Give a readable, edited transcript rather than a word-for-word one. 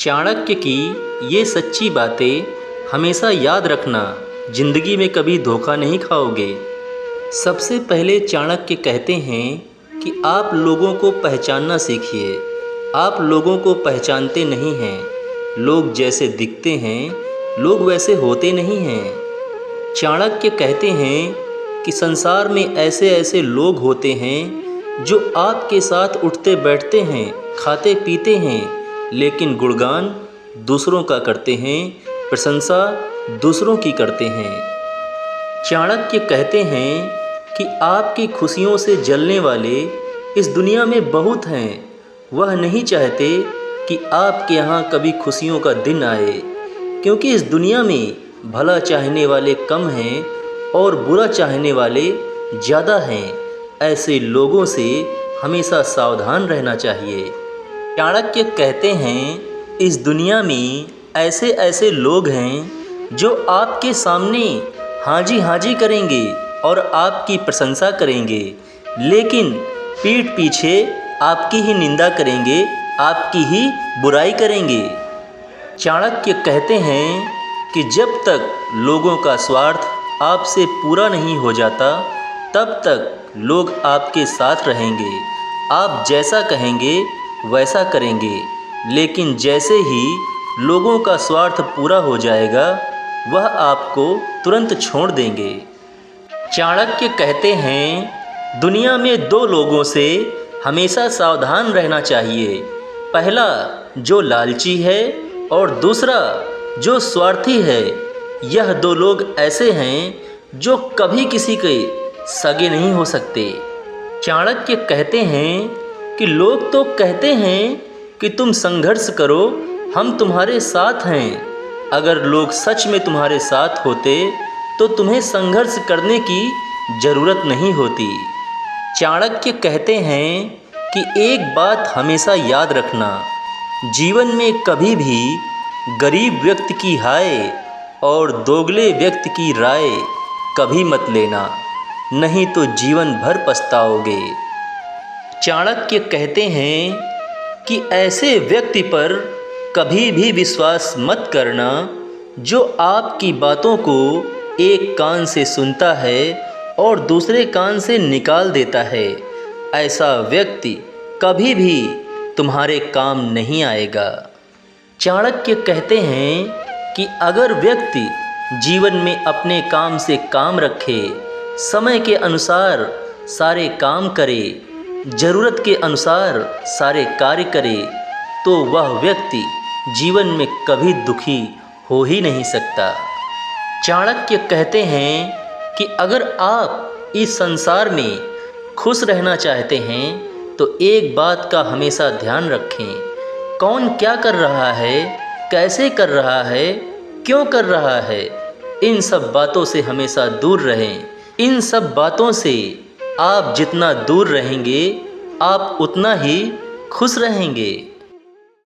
चाणक्य की ये सच्ची बातें हमेशा याद रखना, जिंदगी में कभी धोखा नहीं खाओगे। सबसे पहले चाणक्य कहते हैं कि आप लोगों को पहचानना सीखिए। आप लोगों को पहचानते नहीं हैं। लोग जैसे दिखते हैं, लोग वैसे होते नहीं हैं। चाणक्य कहते हैं कि संसार में ऐसे ऐसे लोग होते हैं जो आपके साथ उठते बैठते हैं, खाते पीते हैं, लेकिन गुणगान दूसरों का करते हैं, प्रशंसा दूसरों की करते हैं। चाणक्य कहते हैं कि आपकी खुशियों से जलने वाले इस दुनिया में बहुत हैं। वह नहीं चाहते कि आपके यहाँ कभी खुशियों का दिन आए, क्योंकि इस दुनिया में भला चाहने वाले कम हैं और बुरा चाहने वाले ज़्यादा हैं। ऐसे लोगों से हमेशा सावधान रहना चाहिए। चाणक्य कहते हैं इस दुनिया में ऐसे ऐसे लोग हैं जो आपके सामने हाँ जी करेंगे और आपकी प्रशंसा करेंगे, लेकिन पीठ पीछे आपकी ही निंदा करेंगे, आपकी ही बुराई करेंगे। चाणक्य कहते हैं कि जब तक लोगों का स्वार्थ आपसे पूरा नहीं हो जाता, तब तक लोग आपके साथ रहेंगे। आप जैसा कहेंगे वैसा करेंगे, लेकिन जैसे ही लोगों का स्वार्थ पूरा हो जाएगा, वह आपको तुरंत छोड़ देंगे। चाणक्य कहते हैं दुनिया में दो लोगों से हमेशा सावधान रहना चाहिए। पहला जो लालची है और दूसरा जो स्वार्थी है। यह दो लोग ऐसे हैं जो कभी किसी के सगे नहीं हो सकते। चाणक्य कहते हैं कि लोग तो कहते हैं कि तुम संघर्ष करो, हम तुम्हारे साथ हैं। अगर लोग सच में तुम्हारे साथ होते तो तुम्हें संघर्ष करने की ज़रूरत नहीं होती। चाणक्य कहते हैं कि एक बात हमेशा याद रखना, जीवन में कभी भी गरीब व्यक्ति की हाय और दोगले व्यक्ति की राय कभी मत लेना, नहीं तो जीवन भर पछताओगे। चाणक्य कहते हैं कि ऐसे व्यक्ति पर कभी भी विश्वास मत करना जो आपकी बातों को एक कान से सुनता है और दूसरे कान से निकाल देता है। ऐसा व्यक्ति कभी भी तुम्हारे काम नहीं आएगा। चाणक्य कहते हैं कि अगर व्यक्ति जीवन में अपने काम से काम रखे, समय के अनुसार सारे काम करे, ज़रूरत के अनुसार सारे कार्य करे, तो वह व्यक्ति जीवन में कभी दुखी हो ही नहीं सकता। चाणक्य कहते हैं कि अगर आप इस संसार में खुश रहना चाहते हैं तो एक बात का हमेशा ध्यान रखें, कौन क्या कर रहा है, कैसे कर रहा है, क्यों कर रहा है, इन सब बातों से हमेशा दूर रहें। इन सब बातों से आप जितना दूर रहेंगे, आप उतना ही खुश रहेंगे।